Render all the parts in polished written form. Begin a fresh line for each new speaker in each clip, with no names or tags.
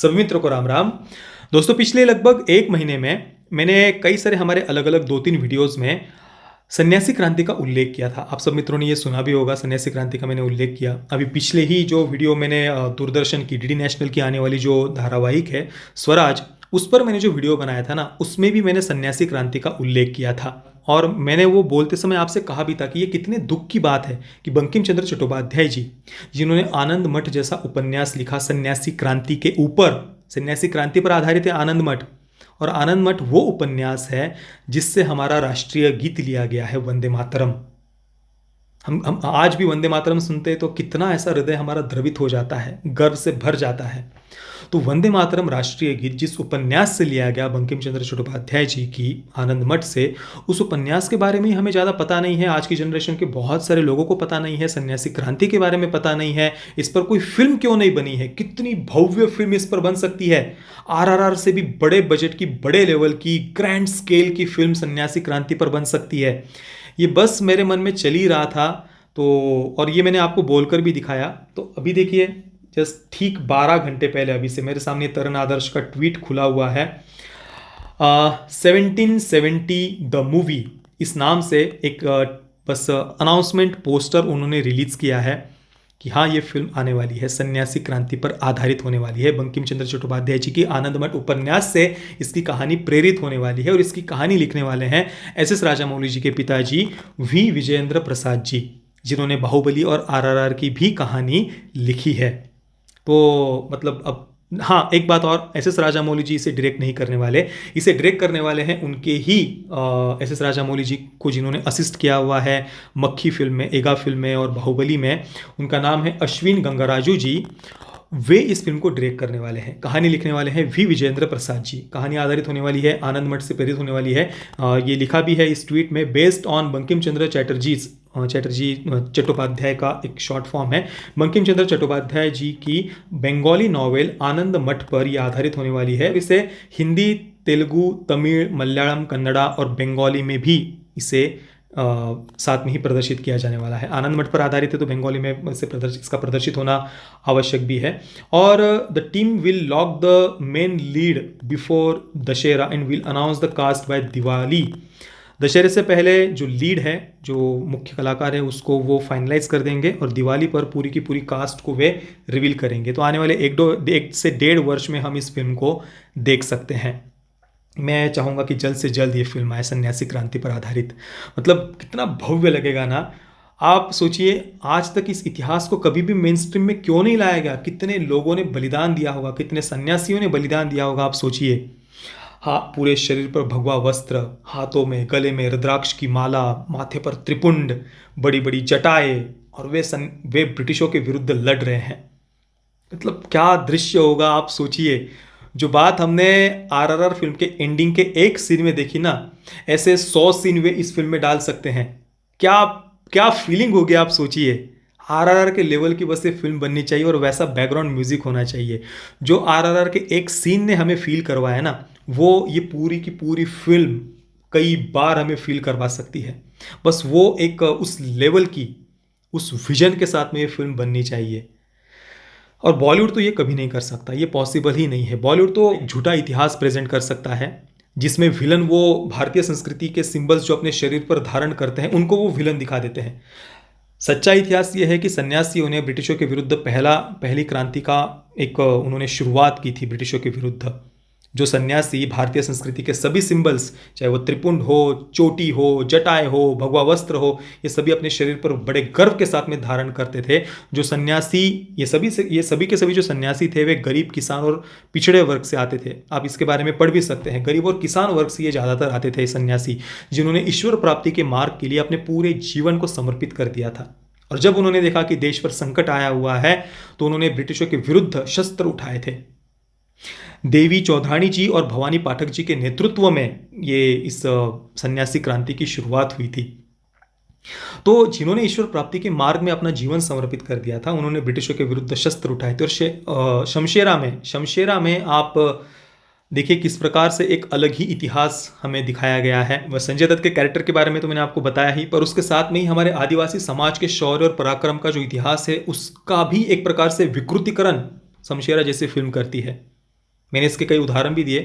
सभी मित्रों को राम राम। दोस्तों, पिछले लगभग 1 महीने में मैंने कई सारे हमारे अलग-अलग 2-3 वीडियोज़ में सन्यासी क्रांति का उल्लेख किया था। आप सब मित्रों ने ये सुना भी होगा, सन्यासी क्रांति का मैंने उल्लेख किया। अभी पिछले ही जो वीडियो मैंने दूरदर्शन की डीडी नेशनल की आने वाली जो धारावाहिक है स्वराज, उस पर मैंने जो वीडियो बनाया था ना, उसमें भी मैंने सन्यासी क्रांति का उल्लेख किया था। और मैंने वो बोलते समय आपसे कहा भी था कि ये कितने दुख की बात है कि बंकिम चंद्र चट्टोपाध्याय जी, जिन्होंने आनंद मठ जैसा उपन्यास लिखा सन्यासी क्रांति के ऊपर, सन्यासी क्रांति पर आधारित है आनंद मठ, और आनंद मठ वो उपन्यास है जिससे हमारा राष्ट्रीय गीत लिया गया है, वंदे मातरम। हम आज भी वंदे मातरम सुनते हैं तो कितना ऐसा हृदय हमारा द्रवित हो जाता है, गर्व से भर जाता है। तो वंदे मातरम राष्ट्रीय गीत जिस उपन्यास से लिया गया बंकिम चंद्र चट्टोपाध्याय जी की आनंद मठ से, उस उपन्यास के बारे में ही हमें ज़्यादा पता नहीं है। आज की जनरेशन के बहुत सारे लोगों को पता नहीं है, सन्यासी क्रांति के बारे में पता नहीं है, इस पर कोई फिल्म क्यों नहीं बनी है, कितनी भव्य फिल्म इस पर बन सकती है। आरआरआर से भी बड़े बजट की, बड़े लेवल की, ग्रैंड स्केल की फिल्म सन्यासी क्रांति पर बन सकती है। ये बस मेरे मन में चल ही रहा था, तो और ये मैंने आपको बोलकर भी दिखाया। तो अभी देखिए, जस्ट ठीक 12 घंटे पहले अभी से मेरे सामने तरण आदर्श का ट्वीट खुला हुआ है। 1770 द मूवी इस नाम से एक बस अनाउंसमेंट पोस्टर उन्होंने रिलीज किया है कि हाँ, ये फिल्म आने वाली है, सन्यासी क्रांति पर आधारित होने वाली है। बंकिम चंद्र चट्टोपाध्याय जी की आनंद मठ उपन्यास से इसकी कहानी प्रेरित होने वाली है और इसकी कहानी लिखने वाले हैं एस.एस. राजामौली जी के पिताजी वी. विजयेंद्र प्रसाद जी, जिन्होंने बाहुबली और आरआरआर की भी कहानी लिखी है। तो मतलब अब हाँ, एक बात और, एस.एस. राजामौली जी इसे डायरेक्ट नहीं करने वाले, इसे डायरेक्ट करने वाले हैं उनके ही एस.एस. राजामौली जी को, जिन्होंने असिस्ट किया हुआ है मक्खी फिल्म में, एगा फिल्म में और बाहुबली में। उनका नाम है अश्विन गंगाराजू जी। वे इस फिल्म को डायरेक्ट करने वाले हैं। कहानी लिखने वाले हैं वी. विजेंद्र प्रसाद जी। कहानी आधारित होने वाली है, आनंद मठ से प्रेरित होने वाली है। ये लिखा भी है इस ट्वीट में, बेस्ड ऑन बंकिम चंद्र चटर्जी चट्टोपाध्याय का एक शॉर्ट फॉर्म है। बंकिम चंद्र चट्टोपाध्याय जी की बंगाली नॉवेल आनंद मठ पर यह आधारित होने वाली है। इसे हिंदी, तेलुगु, तमिल, मलयालम, कन्नड़ा और बंगाली में भी इसे साथ में ही प्रदर्शित किया जाने वाला है। आनंद मठ पर आधारित है तो बंगाली में इसका प्रदर्शित होना आवश्यक भी है। और the team will lock the main lead before Dussehra and will announce the cast by Diwali. दशहरे से पहले जो लीड है, जो मुख्य कलाकार है, उसको वो फाइनलाइज कर देंगे और दिवाली पर पूरी की पूरी कास्ट को वे रिवील करेंगे। तो आने वाले 1 से 1.5 वर्ष में हम इस फिल्म को देख सकते हैं। मैं चाहूँगा कि जल्द से जल्द ये फिल्म आए, सन्यासी क्रांति पर आधारित। मतलब कितना भव्य लगेगा ना। आप सोचिए, आज तक इस इतिहास को कभी भी मेन स्ट्रीम में क्यों नहीं लाया गया। कितने लोगों ने बलिदान दिया होगा, कितने सन्यासियों ने बलिदान दिया होगा। आप सोचिए, हाँ, पूरे शरीर पर भगवा वस्त्र, हाथों में, गले में रुद्राक्ष की माला, माथे पर त्रिपुंड, बड़ी बड़ी जटाएं, और वे ब्रिटिशों के विरुद्ध लड़ रहे हैं। मतलब क्या दृश्य होगा, आप सोचिए। जो बात हमने आरआरआर फिल्म के एंडिंग के एक सीन में देखी ना, ऐसे 100 सीन वे इस फिल्म में डाल सकते हैं। क्या क्या फीलिंग होगी, आप सोचिए। आरआरआर के लेवल की बस ये फिल्म बननी चाहिए और वैसा बैकग्राउंड म्यूजिक होना चाहिए। जो आरआरआर के एक सीन ने हमें फील करवाया ना, वो ये पूरी की पूरी फिल्म कई बार हमें फील करवा सकती है। बस वो एक उस लेवल की, उस विजन के साथ में ये फिल्म बननी चाहिए। और बॉलीवुड तो ये कभी नहीं कर सकता, ये पॉसिबल ही नहीं है। बॉलीवुड तो एक झूठा इतिहास प्रेजेंट कर सकता है, जिसमें विलन वो भारतीय संस्कृति के सिंबल्स जो अपने शरीर पर धारण करते हैं, उनको वो विलन दिखा देते हैं। सच्चा इतिहास ये है कि सन्यासियों ने ब्रिटिशों के विरुद्ध पहली क्रांति का एक उन्होंने शुरुआत की थी ब्रिटिशों के विरुद्ध। जो सन्यासी भारतीय संस्कृति के सभी सिंबल्स, चाहे वो त्रिपुंड हो, चोटी हो, जटाएं हो, भगवा वस्त्र हो, ये सभी अपने शरीर पर बड़े गर्व के साथ में धारण करते थे। जो सन्यासी, ये सभी के सभी जो सन्यासी थे, वे गरीब, किसान और पिछड़े वर्ग से आते थे। आप इसके बारे में पढ़ भी सकते हैं। गरीब और किसान वर्ग से ये ज़्यादातर आते थे सन्यासी, जिन्होंने ईश्वर प्राप्ति के मार्ग के लिए अपने पूरे जीवन को समर्पित कर दिया था। और जब उन्होंने देखा कि देश पर संकट आया हुआ है, तो उन्होंने ब्रिटिशों के विरुद्ध शस्त्र उठाए थे। देवी चौधरानी जी और भवानी पाठक जी के नेतृत्व में ये इस सन्यासी क्रांति की शुरुआत हुई थी। तो जिन्होंने ईश्वर प्राप्ति के मार्ग में अपना जीवन समर्पित कर दिया था, उन्होंने ब्रिटिशों के विरुद्ध शस्त्र उठाए थे। और शमशेरा में आप देखिए किस प्रकार से एक अलग ही इतिहास हमें दिखाया गया है। वह संजय दत्त के कैरेक्टर के बारे में तो मैंने आपको बताया ही, पर उसके साथ में ही हमारे आदिवासी समाज के शौर्य और पराक्रम का जो इतिहास है, उसका भी एक प्रकार से विकृतीकरण शमशेरा जैसी फिल्म करती है। मैंने इसके कई उदाहरण भी दिए।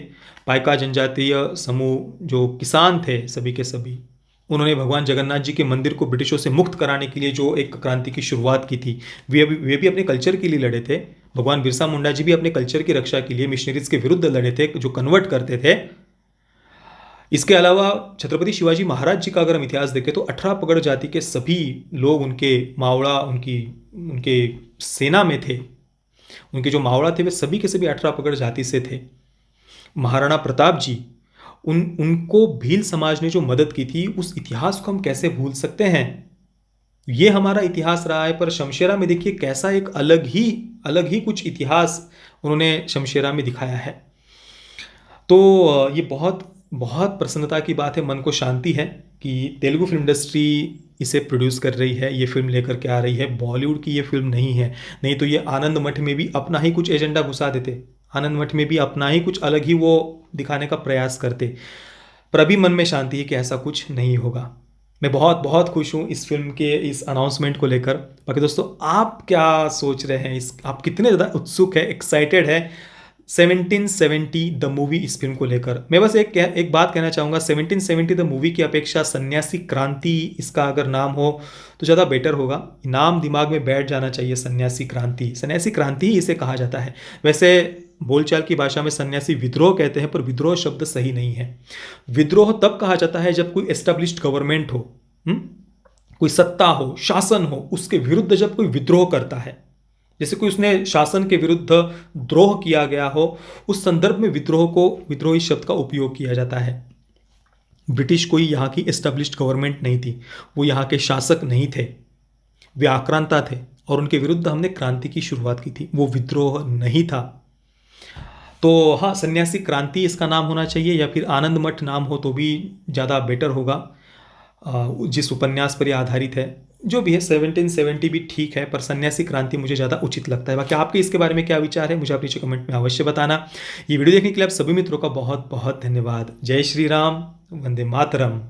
पाइका जनजातीय समूह जो किसान थे सभी के सभी, उन्होंने भगवान जगन्नाथ जी के मंदिर को ब्रिटिशों से मुक्त कराने के लिए जो एक क्रांति की शुरुआत की थी, वे भी अपने कल्चर के लिए लड़े थे। भगवान बिरसा मुंडा जी भी अपने कल्चर की रक्षा के लिए मिशनरीज के विरुद्ध लड़े थे जो कन्वर्ट करते थे। इसके अलावा छत्रपति शिवाजी महाराज जी का अगर हम इतिहास देखें तो 18 पगड़ जाति के सभी लोग उनके मावड़ा उनके सेना में थे। उनके जो मावड़ा थे वे सभी के सभी 18 पगड़ जाति से थे। महाराणा प्रताप जी, उनको भील समाज ने जो मदद की थी, उस इतिहास को हम कैसे भूल सकते हैं। ये हमारा इतिहास रहा है, पर शमशेरा में देखिए कैसा एक अलग ही कुछ इतिहास उन्होंने शमशेरा में दिखाया है। तो ये बहुत बहुत प्रसन्नता की बात है, मन को शांति है कि तेलुगु फिल्म इंडस्ट्री इसे प्रोड्यूस कर रही है, ये फिल्म लेकर के आ रही है। बॉलीवुड की ये फिल्म नहीं है, नहीं तो ये आनंद मठ में भी अपना ही कुछ एजेंडा घुसा देते, आनंद मठ में भी अपना ही कुछ अलग ही वो दिखाने का प्रयास करते। पर अभी मन में शांति है कि ऐसा कुछ नहीं होगा। मैं बहुत बहुत खुश हूँ इस फिल्म के इस अनाउंसमेंट को लेकर। बाकी दोस्तों, आप क्या सोच रहे हैं, आप कितने ज़्यादा उत्सुक है, एक्साइटेड है 1770 द मूवी इस फिल्म को लेकर। मैं बस एक बात कहना चाहूँगा, 1770 द मूवी की अपेक्षा सन्यासी क्रांति इसका अगर नाम हो तो ज़्यादा बेटर होगा। नाम दिमाग में बैठ जाना चाहिए, सन्यासी क्रांति। सन्यासी क्रांति ही इसे कहा जाता है। वैसे बोलचाल की भाषा में सन्यासी विद्रोह कहते हैं, पर विद्रोह शब्द सही नहीं है। विद्रोह तब कहा जाता है जब कोई एस्टेब्लिश्ड गवर्नमेंट हो, कोई सत्ता हो, शासन हो, उसके विरुद्ध जब कोई विद्रोह करता है, जैसे कोई उसने शासन के विरुद्ध द्रोह किया गया हो, उस संदर्भ में विद्रोही शब्द का उपयोग किया जाता है। ब्रिटिश कोई यहाँ की एस्टेब्लिश्ड गवर्नमेंट नहीं थी, वो यहाँ के शासक नहीं थे, वे आक्रांता थे और उनके विरुद्ध हमने क्रांति की शुरुआत की थी, वो विद्रोह नहीं था। तो हाँ, सन्यासी क्रांति इसका नाम होना चाहिए, या फिर आनंद मठ नाम हो तो भी ज़्यादा बेटर होगा। जिस उपन्यास पर यह आधारित है, जो भी है 1770 भी ठीक है, पर सन्यासी क्रांति मुझे ज़्यादा उचित लगता है। बाकी आपके इसके बारे में क्या विचार है, मुझे आप नीचे कमेंट में अवश्य बताना। ये वीडियो देखने के लिए आप सभी मित्रों का बहुत बहुत धन्यवाद। जय श्री राम, वंदे मातरम।